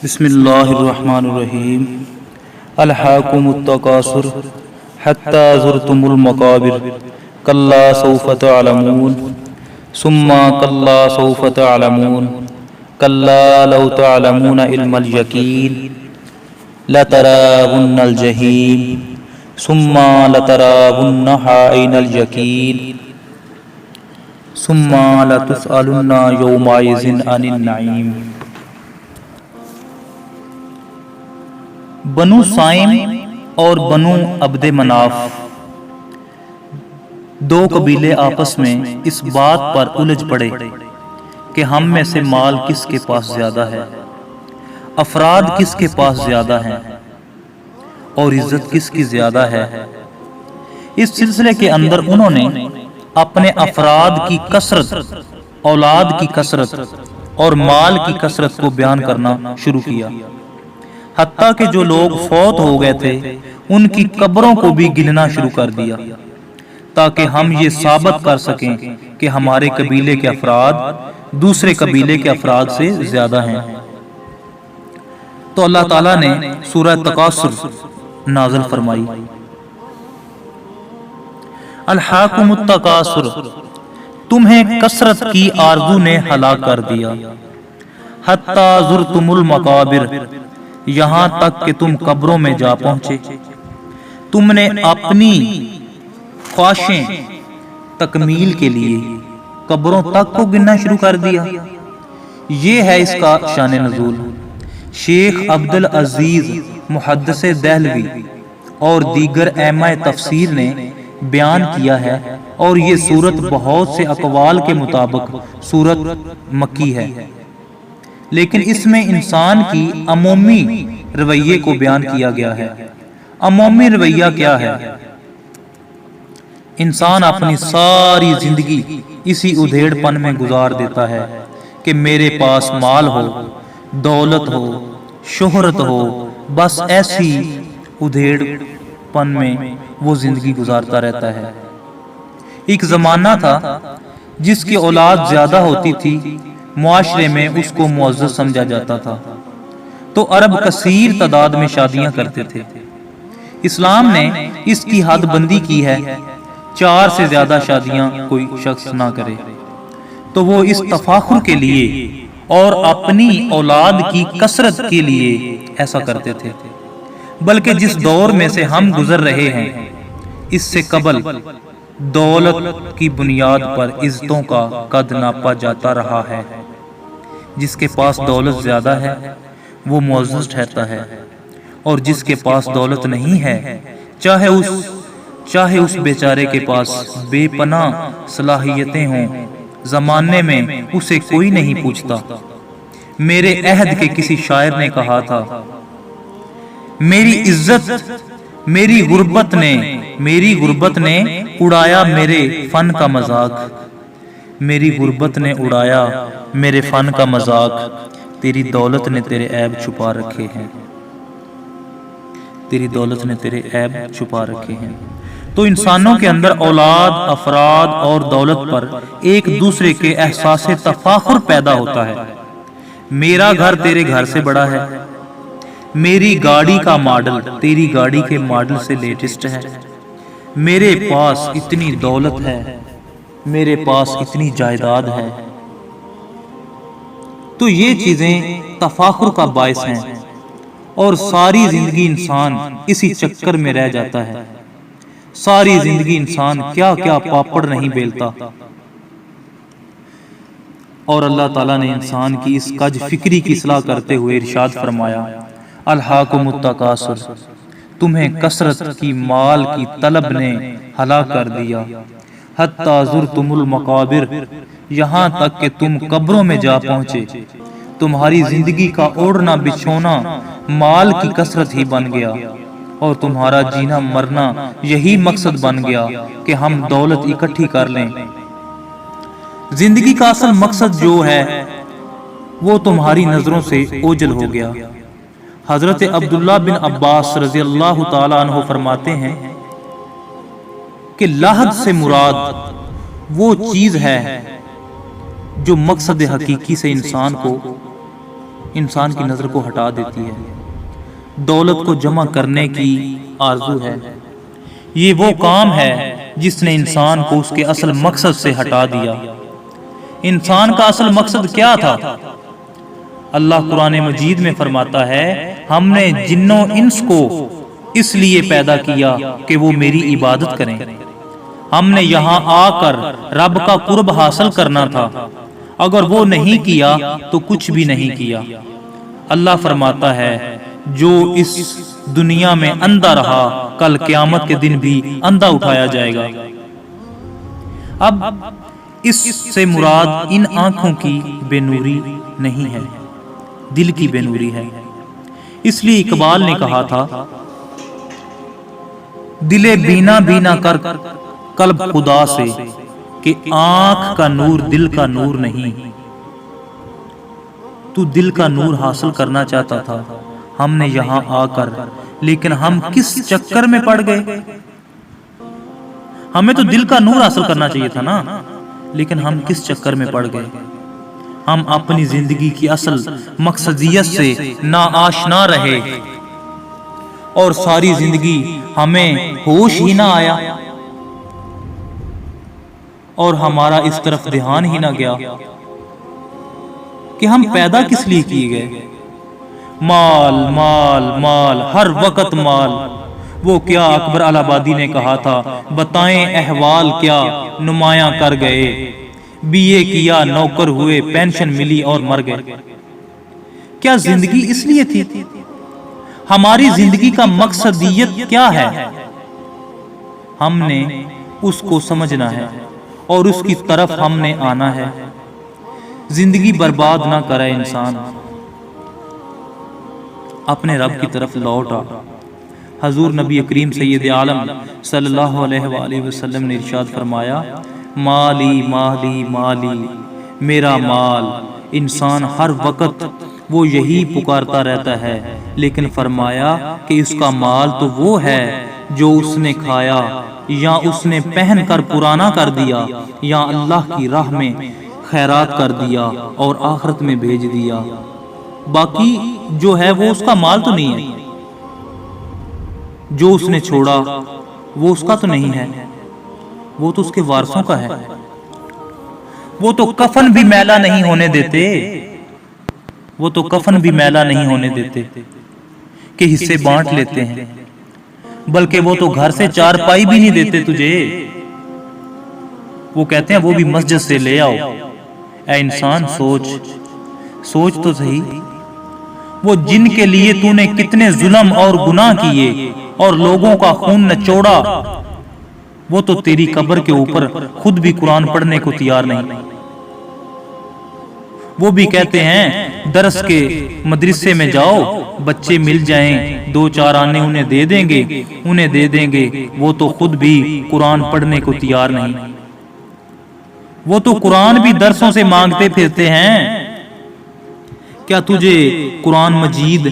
بسم اللہ الرحمن الرحیم الہاکم التکاثر حتی زرتم المقابر کلا سوف تعلمون ثم کلا سوف تعلمون کلا لو تعلمون علم الیقین لترون الجحیم ثم لترونها عین الیقین ثم لتسألن یومئذ عن النعیم۔ بنو سائم اور بنو عبد مناف دو قبیلے آپس میں اس بات پر الجھ پڑے کہ ہم میں سے مال کس کے پاس زیادہ ہے، افراد کس کے پاس زیادہ ہیں اور عزت کس کی زیادہ ہے۔ اس سلسلے کے اندر انہوں نے اپنے افراد کی کثرت، اولاد کی کثرت اور مال کی کثرت کو بیان کرنا شروع کیا، حتیٰ کہ جو لوگ فوت ہو گئے تھے ان کی قبروں کو بھی گننا شروع کر دیا، تاکہ ہم یہ ثابت کر سکیں کہ ہمارے قبیلے کے افراد دوسرے قبیلے کے افراد سے زیادہ ہیں۔ تو اللہ تعالیٰ نے سورہ تکاثر نازل فرمائی، الہاکم التکاثر، تمہیں کثرت کی آرزو نے ہلاک کر دیا، حتی زرتم المقابر، یہاں تک کہ تم قبروں میں جا پہنچے، تم نے اپنی خواہشیں تکمیل کے لیے قبروں تک کو گننا شروع کر دیا۔ یہ ہے اس کا شان نزول۔ شیخ عبدالعزیز محدث دہلوی اور دیگر ائمہ تفسیر نے بیان کیا ہے، اور یہ سورت بہت سے اقوال کے مطابق سورت مکی ہے، لیکن اس میں انسان کی عمومی رویے کو بیان کیا گیا ہے۔ عمومی رویہ کیا ہے؟ انسان اپنی ساری زندگی اسی ادھیڑ پن میں گزار دیتا ہے کہ میرے پاس مال ہو، دولت ہو، شہرت ہو، بس ایسی ادھیڑ پن میں وہ زندگی گزارتا رہتا ہے۔ ایک زمانہ تھا جس کی اولاد زیادہ ہوتی تھی معاشرے میں اس کو معزز سمجھا جاتا تھا، تو عرب کثیر تعداد میں شادیاں کرتے تھے۔ اسلام نے اس کی حد بندی کی ہے، 4 سے زیادہ شادیاں کوئی شخص نہ کرے، تو وہ اس تفاخر کے لیے اور اپنی اولاد کی کثرت کے لیے ایسا کرتے تھے۔ بلکہ جس دور میں سے ہم گزر رہے ہیں، اس سے قبل دولت کی بنیاد پر عزتوں کا قد ناپا جاتا رہا ہے۔ جس کے پاس دولت زیادہ ہے وہ معزز ٹھہرتا ہے، اور جس کے پاس دولت نہیں ہے، چاہے اس بیچارے کے پاس بے پناہ صلاحیتیں ہوں، زمانے میں اسے کوئی نہیں پوچھتا۔ میرے عہد کے کسی شاعر نے کہا تھا، میری عزت میری غربت نے اڑایا میرے فن کا مذاق، میری غربت نے اڑایا میرے فن کا مذاق، تیری دولت نے تیرے عیب چھپا رکھے ہیں، تیری دولت نے تیرے عیب چھپا رکھے ہیں۔ تو انسانوں کے اندر اولاد، افراد اور دولت پر ایک دوسرے کے احساس تفاخر پیدا ہوتا ہے۔ میرا گھر تیرے گھر سے بڑا ہے، میری گاڑی کا ماڈل تیری گاڑی کے ماڈل سے لیٹسٹ ہے، میرے پاس اتنی دولت ہے، میرے پاس اتنی جائیداد ہے۔ تو یہ چیزیں تفاخر کا باعث ہیں، اور ساری زندگی انسان اسی چکر میں رہ جاتا ہے۔ ساری زندگی انسان کیا کیا پاپڑ نہیں بیلتا، اور اللہ تعالیٰ نے انسان کی اس کج فکری کی اصلاح کرتے ہوئے ارشاد فرمایا، الہاکم التکاثر، تمہیں کثرت کی مال کی طلب نے ہلاک کر دیا، حتی زرتم المقابر، یہاں تک کہ تم قبروں میں جا پہنچے، تمہاری زندگی کا اوڑھنا بچھونا مال کی کثرت ہی بن گیا، اور تمہارا جینا مرنا یہی مقصد بن گیا کہ ہم دولت اکٹھی کر لیں۔ زندگی کا اصل مقصد جو ہے وہ تمہاری نظروں سے اوجھل ہو گیا۔ حضرت عبداللہ بن عباس رضی اللہ تعالیٰ عنہ فرماتے ہیں کہ لاحد سے مراد وہ چیز ہے جو مقصد حقیقی سے انسان کو انسان کی نظر کو ہٹا دیتی ہے۔ دولت کو جمع کرنے کی آرزو ہے، یہ وہ کام ہے جس نے انسان کو اس کے اصل مقصد سے ہٹا دیا۔ انسان کا اصل مقصد کیا تھا؟ اللہ قرآن مجید میں فرماتا ہے، ہم نے جن و انس کو اس لیے پیدا کیا کہ وہ میری عبادت کریں۔ ہم نے یہاں آ کر رب کا قرب حاصل کرنا تھا، اگر وہ نہیں کیا تو کچھ بھی نہیں کیا۔ اللہ فرماتا ہے، جو اس دنیا میں اندھا رہا کل قیامت کے دن بھی اندھا اٹھایا جائے گا۔ اب اس سے مراد ان آنکھوں کی بے نوری نہیں ہے، دل کی بے نوری ہے۔ اس لیے اقبال نے کہا تھا، دلے بینا بینا کر قلب خدا سے، کہ آنکھ کا نور دل کا نور نہیں۔ تو دل کا نور حاصل کرنا چاہتا تھا، ہم نے یہاں آ کر، لیکن ہم کس چکر میں پڑ گئے؟ ہمیں تو دل کا نور حاصل کرنا چاہیے تھا نا، لیکن ہم کس چکر میں پڑ گئے؟ ہم اپنی زندگی کی اصل مقصدیت سے ناآشنا رہے، اور ساری زندگی ہمیں ہوش ہی نہ آیا، اور ہمارا اس طرف دھیان ہی نہ گیا کہ ہم پیدا کس لیے کیے گئے۔ مال مال مال، ہر وقت مال۔ وہ کیا اکبر الہآبادی نے کہا تھا، بتائیں احوال کیا نمایاں کر گئے، BA کیا نوکر ہوئے، پینشن ملی اور مر گئے۔ کیا زندگی اس لیے تھی؟ ہماری زندگی کا مقصدیت کیا ہے؟ ہم نے اس کو سمجھنا ہے اور اس کی طرف ہم نے آنا ہے۔ زندگی برباد نہ کرے انسان، اپنے رب کی طرف لوٹ آ۔ حضور نبی کریم سید عالم صلی اللہ علیہ وآلہ وسلم نے ارشاد فرمایا، مالی مالی مالی، میرا مال۔ انسان ہر وقت وہ یہی پکارتا رہتا ہے، لیکن فرمایا کہ اس کا مال تو وہ ہے جو اس نے کھایا، یا اس نے پہن کر پرانا کر دیا، یا اللہ کی راہ میں خیرات کر دیا اور آخرت میں بھیج دیا۔ باقی جو ہے وہ اس کا مال تو نہیں ہے، جو اس نے چھوڑا وہ اس کا تو نہیں ہے، وہ تو اس کے وارثوں کا ہے۔ وہ تو کفن بھی میلا نہیں ہونے دیتے، وہ تو کفن بھی میلا نہیں ہونے دیتے کہ حصے بانٹ لیتے ہیں، بلکہ وہ تو گھر سے چار پائی بھی نہیں دیتے تجھے، وہ کہتے ہیں وہ بھی مسجد سے لے آؤ۔ اے انسان سوچ تو صحیح، وہ جن کے لیے تو نے کتنے ظلم اور گناہ کیے اور لوگوں کا خون نچوڑا، وہ تو تیری قبر کے اوپر خود بھی قرآن پڑھنے کو تیار نہیں۔ وہ بھی کہتے ہیں درس کے مدرسے میں جاؤ، بچے مل جائیں، دو چار آنے انہیں دے دیں گے، وہ تو خود بھی قرآن پڑھنے کو تیار نہیں۔ وہ تو قرآن بھی درسوں سے مانگتے پھرتے ہیں، کیا تجھے قرآن مجید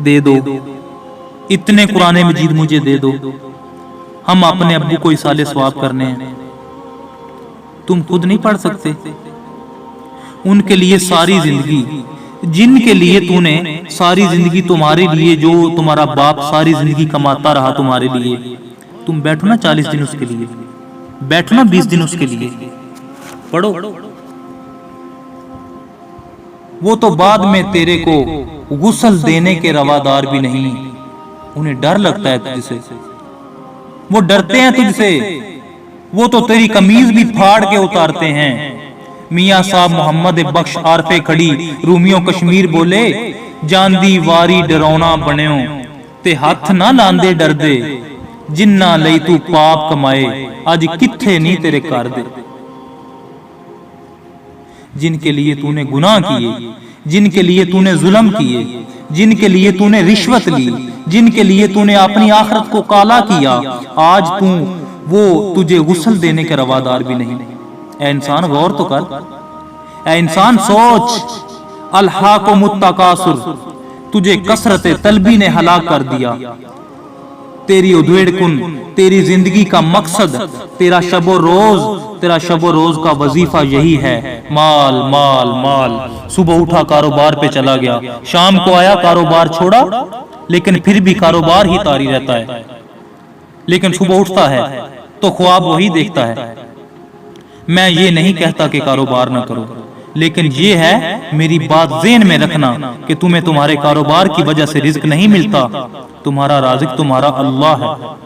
دے دو، اتنے قرآن مجید مجھے دے دو، ہم اپنے ابو کو اصالے ثواب کرنے ہیں۔ تم خود نہیں پڑھ سکتے؟ ان کے لیے ساری زندگی، جن کے لیے تو نے ساری زندگی، تمہارے لیے جو تمہارا باپ ساری زندگی کماتا رہا تمہارے لیے، تم بیٹھو نا 40 دن اس کے لیے، بیٹھو نا 20 دن اس کے لیے، پڑھو۔ وہ تو بعد میں تیرے کو غسل دینے کے روادار بھی نہیں، انہیں ڈر لگتا ہے تجھ سے، وہ ڈرتے ہیں تجھ سے، وہ تو تیری قمیض بھی پھاڑ کے اتارتے ہیں۔ میاں صاحب محمد بخش عارف کھڑی رومیوں کشمیر بولے، جان دی واری ڈرونا بنیوں تے ہاتھ نہ لاندے ڈر دے، جنہ لئی تو پاپ کمائے آج کتھے نہیں تیرے کر دے۔ جن کے لیے تو نے گناہ کیے، جن کے لیے تو نے ظلم کیے، جن کے لیے تو نے رشوت لی، جن کے لیے تو نے اپنی آخرت کو کالا کیا، آج وہ تجھے غسل دینے کے روادار بھی نہیں۔ اے انسان غور تو کر، اے انسان سوچ، الہاکم التکاثر، تجھے کثرت طلبی نے ہلاک کر دیا۔ تیری ادھیڑ کن، تیری زندگی کا مقصد، تیرا شب و روز تیرا شب و روز کا وظیفہ یہی ہے، مال مال مال۔ صبح اٹھا کاروبار پہ چلا گیا، شام کو آیا کاروبار چھوڑا، لیکن پھر بھی کاروبار ہی طاری رہتا ہے۔ لیکن صبح اٹھتا ہے تو خواب وہی دیکھتا ہے۔ میں یہ نہیں کہتا کہ کاروبار نہ کرو، لیکن یہ ہے میری بات ذہن میں رکھنا کہ تمہیں تمہارے کاروبار کی وجہ سے رزق نہیں ملتا، تمہارا رازق تمہارا اللہ ہے۔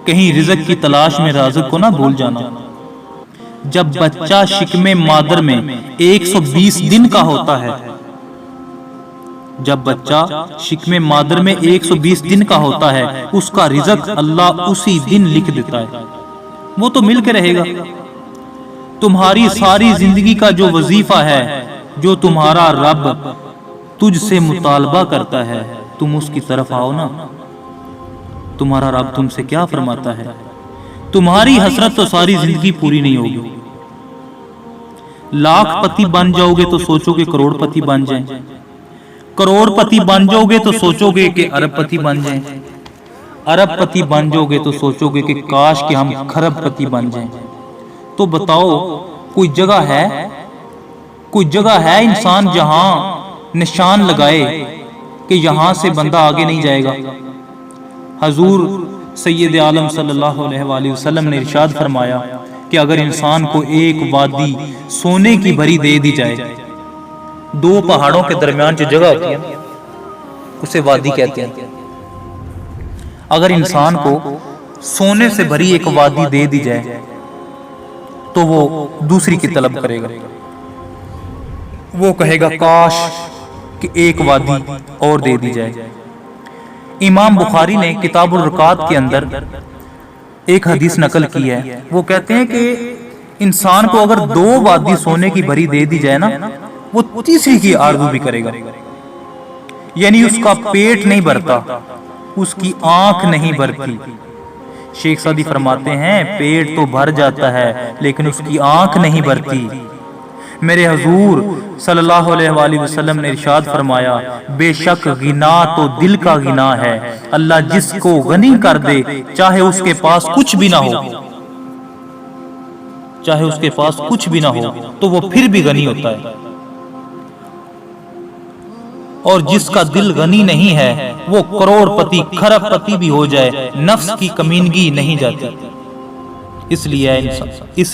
کہیں رزق کی تلاش میں رازق کو نہ بھول جانا۔ جب بچہ شکم مادر میں 120 دن کا ہوتا ہے، جب بچہ شکم مادر میں 120 دن کا ہوتا ہے، اس کا رزق اللہ اسی دن لکھ دیتا ہے، وہ تو مل کے رہے گا۔ تمہاری ساری زندگی کا جو وظیفہ ہے، جو تمہارا رب تجھ سے مطالبہ کرتا ہے، تم اس کی طرف آؤ نا۔ تمہارا رب تم سے کیا فرماتا ہے؟ تمہاری حسرت تو ساری زندگی پوری نہیں ہوگی۔ لاکھ پتی بن جاؤ گے تو سوچو گے کروڑ پتی بن جائیں، کروڑ پتی بن جاؤ گے تو سوچو گے کہ ارب پتی بن جائیں، ارب پتی بن جاؤ گے تو سوچو گے کہ کاش کہ ہم کھرب پتی بن جائیں۔ تو بتاؤ کوئی جگہ ہے انسان جہاں نشان لگائے کہ یہاں سے بندہ آگے نہیں جائے گا؟ حضور سید عالم صلی اللہ علیہ وآلہ وسلم نے ارشاد فرمایا کہ اگر انسان کو ایک وادی سونے کی بھری دے دی جائے، دو پہاڑوں کے درمیان جو جگہ ہوتی ہے اسے وادی کہتے ہیں، اگر انسان کو سونے سے بھری ایک وادی دے دی جائے تو وہ دوسری کی طلب کرے گا، وہ کہے گا کاش کہ ایک وادی اور دے دی جائے۔ امام بخاری نے کتاب الرقات کے اندر ایک حدیث نقل کی ہے، وہ کہتے ہیں کہ انسان کو اگر دو وادی سونے کی بھری دے دی جائے نا، وہ تیسری کی آرزو بھی کرے گا، یعنی اس کا پیٹ نہیں بھرتا، اس کی آنکھ نہیں بھرتی۔ شیخ سعدی فرماتے ہیں پیٹ تو بھر جاتا ہے لیکن اس کی آنکھ نہیں بھرتی۔ میرے حضور صلی اللہ علیہ وآلہ وسلم نے ارشاد فرمایا بے شک غنا تو دل کا غنا ہے، اللہ جس کو غنی کر دے چاہے اس کے پاس کچھ بھی نہ ہو، چاہے اس کے پاس کچھ بھی نہ ہو تو وہ پھر بھی غنی ہوتا ہے، اور جس کا دل غنی نہیں ہے وہ کروڑ پتی کھرب پتی بھی ہو جائے نفس کی کمینگی نہیں جاتی۔ اس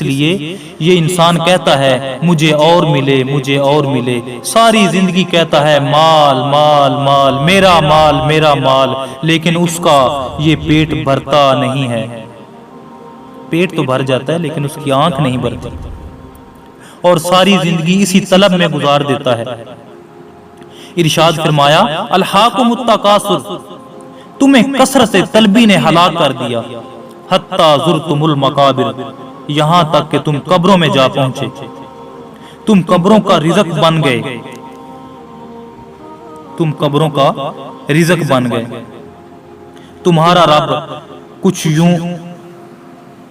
لیے یہ انسان کہتا ہے مجھے اور ملے، مجھے اور ملے، ساری زندگی کہتا ہے مال مال مال، میرا مال میرا مال، لیکن اس کا یہ پیٹ بھرتا نہیں ہے۔ پیٹ تو بھر جاتا ہے لیکن اس کی آنکھ نہیں بھرتی، اور ساری زندگی اسی طلب میں گزار دیتا ہے۔ ارشاد فرمایا الہاکم التکاثر، تمہیں کثرت طلبی نے ہلاک کر دیا، حتی زرتم المقابر، یہاں تک کہ تم قبروں میں جا پہنچے، تم قبروں کا رزق بن گئے، تم قبروں کا رزق بن گئے۔ تمہارا رب کچھ یوں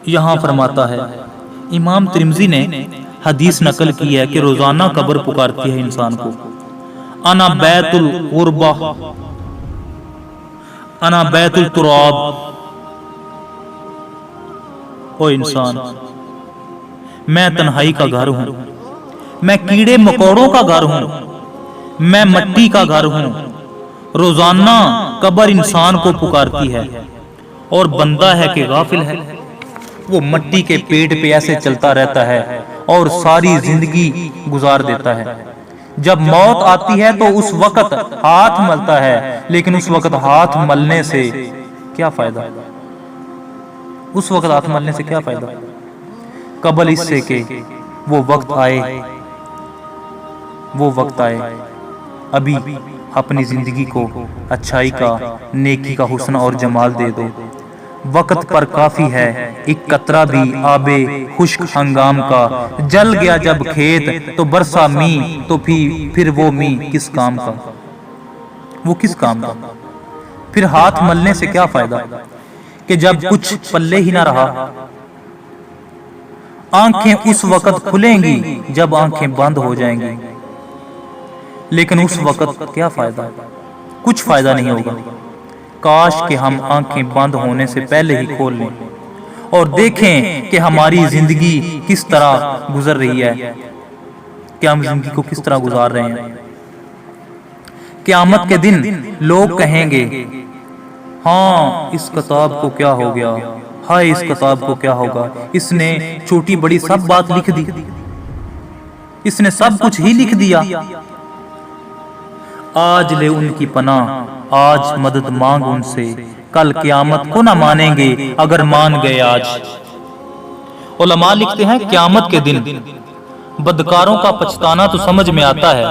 یہاں فرماتا ہے، امام ترمذی نے حدیث نقل کی ہے کہ روزانہ قبر پکارتی ہے انسان کو، انا بیت الغربہ، انا بیت التراب، او انسان میں تنہائی کا گھر ہوں، میں کیڑے مکوڑوں کا گھر ہوں، میں مٹی کا گھر ہوں۔ روزانہ قبر انسان کو پکارتی ہے، اور بندہ ہے کہ غافل ہے، وہ مٹی کے پیٹ پہ ایسے چلتا رہتا ہے اور ساری زندگی گزار دیتا ہے۔ جب موت آتی ہے تو اس وقت ہاتھ ملتا ہے، لیکن اس وقت ہاتھ ملنے سے کیا فائدہ؟ اس وقت ہاتھ ملنے سے کیا فائدہ؟ قبل اس سے کہ وہ وقت آئے، وہ وقت آئے، ابھی اپنی زندگی کو اچھائی کا، نیکی کا حسن اور جمال دے دو۔ وقت پر کافی ہے ایک قطرہ بھی آب خشک ہنگام کا، جل گیا جب کھیت تو برسا می، تو پھر وہ می کس کام کا؟ وہ کس کام کا؟ پھر ہاتھ ملنے سے کیا فائدہ کہ جب کچھ پلے ہی نہ رہا؟ آنکھیں اس وقت کھلیں گی جب آنکھیں بند ہو جائیں گی، لیکن اس وقت کیا فائدہ؟ کچھ فائدہ نہیں ہوگا۔ کاش کہ ہم آنکھیں بند ہونے سے پہلے ہی کھول لیں اور دیکھیں کہ ہماری زندگی کس طرح گزر رہی ہے، کہ ہم زندگی کو کس طرح گزار رہے ہیں۔ قیامت کے دن لوگ کہیں گے ہاں اس کتاب کو کیا ہو گیا، ہائے اس کتاب کو کیا ہوگا، اس نے چھوٹی بڑی سب بات لکھ دی، اس نے سب کچھ ہی لکھ دیا۔ آج لے ان کی پناہ، آج مدد مانگ ان سے، کل قیامت کو نہ مانیں گے اگر مان گئے آج۔ علماء لکھتے ہیں قیامت کے دن بدکاروں کا پچھتانا تو سمجھ میں آتا ہے،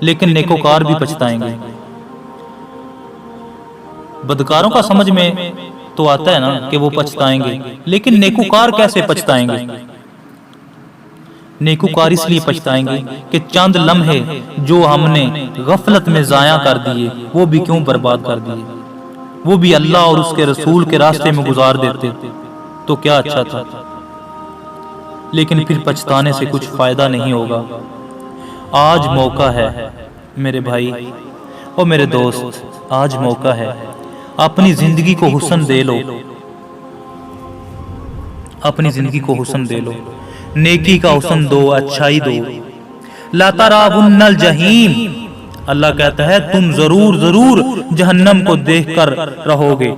لیکن نیکوکار بھی پچھتائیں گے۔ بدکاروں کا سمجھ میں تو آتا ہے نا کہ وہ پچھتائیں گے، لیکن نیکوکار کیسے پچھتائیں گے؟ نیکوکار اس لیے پچھتائیں گے کہ چند لمحے جو ہم نے غفلت میں ضائع کر دیے وہ بھی کیوں برباد کر دیے، وہ بھی اللہ اور اس کے رسول کے راستے میں گزار دیتے تو کیا اچھا تھا۔ لیکن پھر پچھتانے سے کچھ فائدہ نہیں ہوگا۔ آج موقع ہے میرے بھائی اور میرے دوست، آج موقع ہے، اپنی زندگی کو حسن دے لو، اپنی زندگی کو حسن دے لو، نیکی کا حسن دو، اچھائی دو۔ لا ترون الجحیم، اللہ کہتا ہے تم ضرور ضرور جہنم کو دیکھ کر رہو گے۔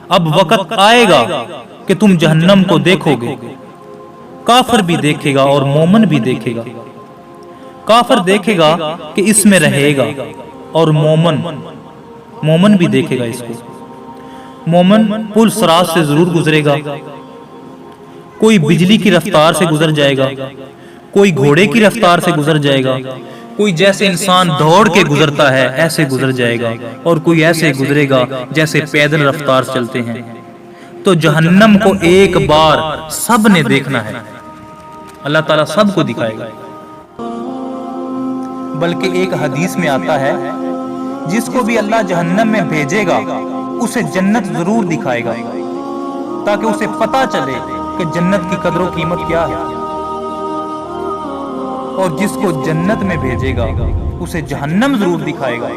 اب وقت آئے گا کہ تم جہنم کو دیکھو گے، کافر بھی دیکھے گا اور مومن بھی دیکھے گا۔ کافر دیکھے گا کہ اس میں رہے گا، اور مومن بھی دیکھے گا اس کو۔ مومن پل صراط سے ضرور گزرے گا، کوئی بجلی کی رفتار سے گزر جائے گا، کوئی گھوڑے کی رفتار سے گزر جائے گا، کوئی جیسے انسان دوڑ کے گزرتا ہے ایسے گزر جائے گا، اور کوئی ایسے گزرے گا جیسے پیدل رفتار چلتے ہیں۔ تو جہنم کو ایک بار سب نے دیکھنا ہے، اللہ تعالیٰ سب کو دکھائے گا۔ بلکہ ایک حدیث میں آتا ہے جس کو بھی اللہ جہنم میں بھیجے گا اسے جنت ضرور دکھائے گا، تاکہ اسے پتا چلے کہ جنت کی قدر و قیمت کیا ہے۔ اور جس کو جنت میں بھیجے گا اسے جہنم ضرور دکھائے گا،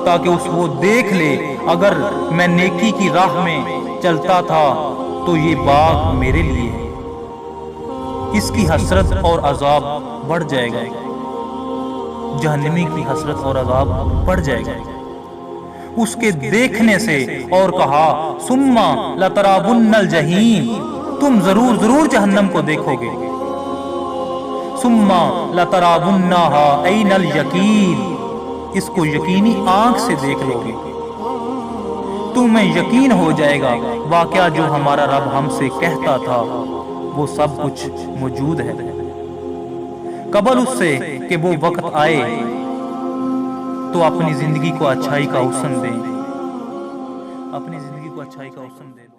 تاکہ وہ دیکھ لے اگر میں نیکی کی راہ میں چلتا تھا تو یہ باغ میرے لیے ہے۔ اس کی حسرت اور عذاب بڑھ جائے گا، جہنمی کی حسرت اور عذاب بڑھ جائے گا اس کے دیکھنے سے۔ اور کہا ثم لترون الجحیم، تم ضرور ضرور جہنم کو دیکھو گے۔ ثم لترونها عین الیقین، اس کو یقینی آنکھ سے دیکھ لو گے، تمہیں یقین ہو جائے گا واقعہ جو ہمارا رب ہم سے کہتا تھا وہ سب کچھ موجود ہے۔ قبل اس سے کہ وہ وقت آئے تو اپنی زندگی کو اچھائی کا حسن دیں، اپنی زندگی کو اچھائی کا حسن دیں۔